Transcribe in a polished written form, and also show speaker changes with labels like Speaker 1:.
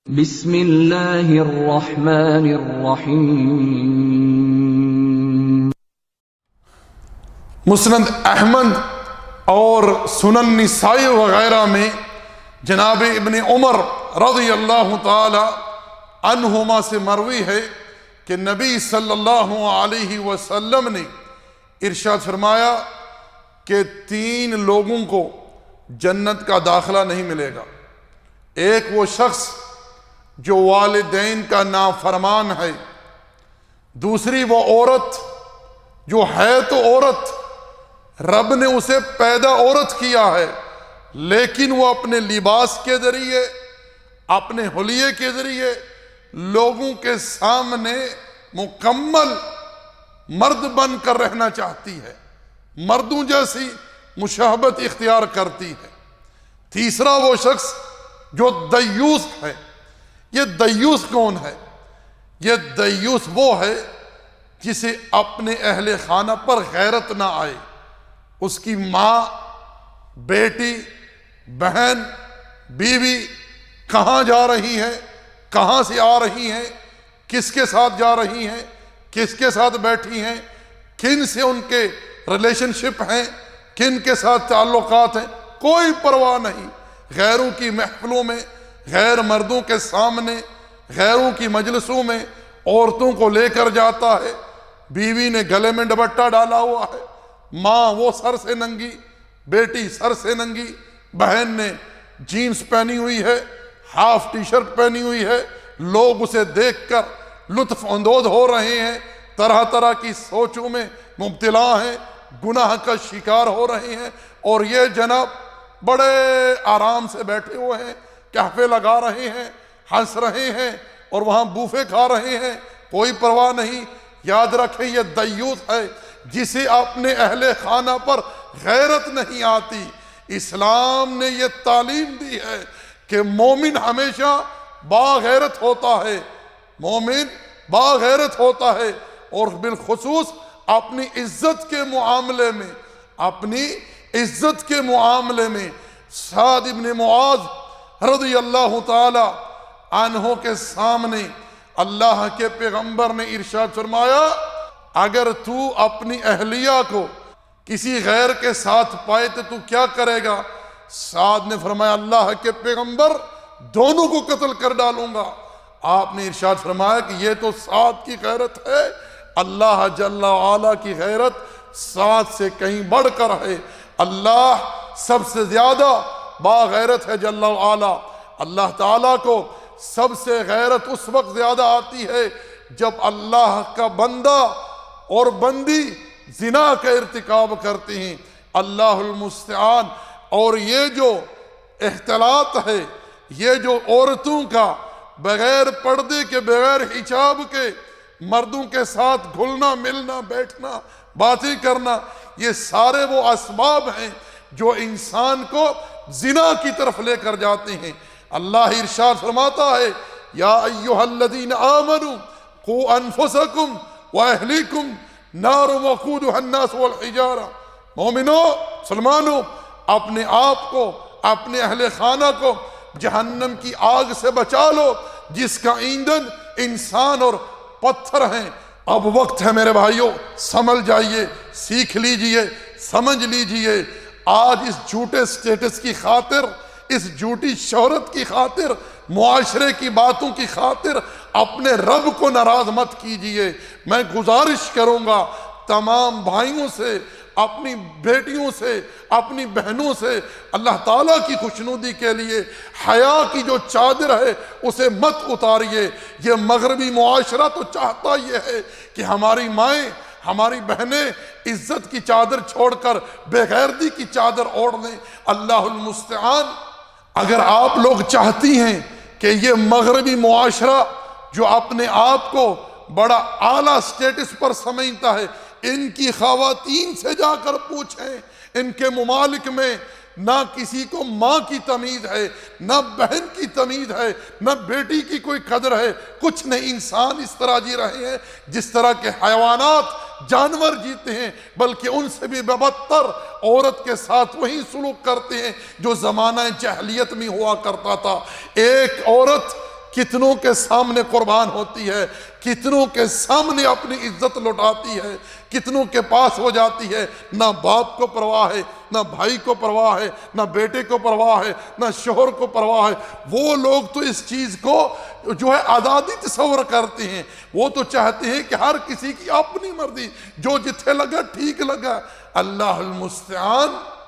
Speaker 1: بسم اللہ الرحمن الرحیم۔
Speaker 2: مسند احمد اور سنن نسائی وغیرہ میں جناب ابن عمر رضی اللہ تعالی عنہما سے مروی ہے کہ نبی صلی اللہ علیہ وسلم نے ارشاد فرمایا کہ 3 لوگوں کو جنت کا داخلہ نہیں ملے گا۔ ایک وہ شخص جو والدین کا نافرمان ہے، دوسری وہ عورت جو ہے تو عورت، رب نے اسے پیدا عورت کیا ہے لیکن وہ اپنے لباس کے ذریعے، اپنے حلیے کے ذریعے لوگوں کے سامنے مکمل مرد بن کر رہنا چاہتی ہے، مردوں جیسی مشابہت اختیار کرتی ہے۔ تیسرا وہ شخص جو دیوث ہے۔ یہ دیوث کون ہے؟ یہ دیوث وہ ہے جسے اپنے اہل خانہ پر غیرت نہ آئے، اس کی ماں، بیٹی، بہن، بیوی کہاں جا رہی ہے، کہاں سے آ رہی ہیں، کس کے ساتھ جا رہی ہیں، کس کے ساتھ بیٹھی ہیں، کن سے ان کے ریلیشن شپ ہیں، کن کے ساتھ تعلقات ہیں، کوئی پرواہ نہیں۔ غیروں کی محفلوں میں، غیر مردوں کے سامنے، غیروں کی مجلسوں میں عورتوں کو لے کر جاتا ہے۔ بیوی نے گلے میں دوپٹہ ڈالا ہوا ہے، ماں وہ سر سے ننگی، بیٹی سر سے ننگی، بہن نے جینز پہنی ہوئی ہے، ہاف ٹی شرٹ پہنی ہوئی ہے، لوگ اسے دیکھ کر لطف اندوز ہو رہے ہیں، طرح طرح کی سوچوں میں مبتلا ہیں، گناہ کا شکار ہو رہے ہیں، اور یہ جناب بڑے آرام سے بیٹھے ہوئے ہیں، کہفے لگا رہے ہیں، ہنس رہے ہیں اور وہاں بوفے کھا رہے ہیں، کوئی پرواہ نہیں۔ یاد رکھیں یہ دیوث ہے جسے اپنے اہل خانہ پر غیرت نہیں آتی۔ اسلام نے یہ تعلیم دی ہے کہ مومن ہمیشہ باغیرت ہوتا ہے، مومن باغیرت ہوتا ہے، اور بالخصوص اپنی عزت کے معاملے میں، اپنی عزت کے معاملے میں۔ سعد ابن معاذ رضی اللہ تعالی عنہ کے سامنے اللہ کے پیغمبر نے ارشاد فرمایا، اگر تو اپنی اہلیہ کو کسی غیر کے ساتھ پائے تو کیا کرے گا؟ سعد نے فرمایا، اللہ کے پیغمبر دونوں کو قتل کر ڈالوں گا۔ آپ نے ارشاد فرمایا کہ یہ تو سعد کی غیرت ہے، اللہ جل وعلا کی غیرت سعد سے کہیں بڑھ کر ہے۔ اللہ سب سے زیادہ باغیرت ہے جل وعلا۔ اللہ تعالیٰ کو سب سے غیرت اس وقت زیادہ آتی ہے جب اللہ کا بندہ اور بندی زنا کا ارتکاب کرتے ہیں۔ اللہ المستعان۔ اور یہ جو اختلاط ہے، یہ جو عورتوں کا بغیر پردے کے، بغیر حجاب کے مردوں کے ساتھ گھلنا ملنا، بیٹھنا، باتیں کرنا، یہ سارے وہ اسباب ہیں جو انسان کو زنا کی طرف لے کر جاتے ہیں۔ اللہ ارشاد فرماتا ہے، یا ایھا الذین آمنوا قوا انفسکم واہلیکم نارا وقودھا الناس والحجارہ۔ مومنو، مسلمانوں، اپنے آپ کو، اپنے اہل خانہ کو جہنم کی آگ سے بچا لو جس کا ایندھن انسان اور پتھر ہیں۔ اب وقت ہے میرے بھائیوں، سمجھ جائیے، سیکھ لیجئے، سمجھ لیجئے۔ آج اس جھوٹے سٹیٹس کی خاطر، اس جھوٹی شہرت کی خاطر، معاشرے کی باتوں کی خاطر اپنے رب کو ناراض مت کیجئے۔ میں گزارش کروں گا تمام بھائیوں سے، اپنی بیٹیوں سے، اپنی بہنوں سے، اللہ تعالیٰ کی خوشنودی کے لیے حیا کی جو چادر ہے اسے مت اتاریے۔ یہ مغربی معاشرہ تو چاہتا یہ ہے کہ ہماری مائیں، ہماری بہنیں عزت کی چادر چھوڑ کر بے غیرتی کی چادر اوڑھ لیں۔ اللہ المستعان۔ اگر آپ لوگ چاہتی ہیں کہ یہ مغربی معاشرہ جو اپنے آپ کو بڑا اعلیٰ سٹیٹس پر سمجھتا ہے، ان کی خواتین سے جا کر پوچھیں، ان کے ممالک میں نہ کسی کو ماں کی تمیز ہے، نہ بہن کی تمیز ہے، نہ بیٹی کی کوئی قدر ہے، کچھ نہیں۔ انسان اس طرح جی رہے ہیں جس طرح کے حیوانات، جانور جیتے ہیں، بلکہ ان سے بھی بدتر عورت کے ساتھ وہی سلوک کرتے ہیں جو زمانہ جاہلیت میں ہوا کرتا تھا۔ ایک عورت کتنوں کے سامنے قربان ہوتی ہے، کتنوں کے سامنے اپنی عزت لٹاتی ہے، کتنوں کے پاس ہو جاتی ہے، نہ باپ کو پرواہ ہے، نہ بھائی کو پرواہ ہے، نہ بیٹے کو پرواہ ہے، نہ شوہر کو پرواہ ہے۔ وہ لوگ تو اس چیز کو جو ہے آزادی تصور کرتے ہیں، وہ تو چاہتے ہیں کہ ہر کسی کی اپنی مرضی، جو جتھے لگا ٹھیک لگا۔ اللہ المستعان۔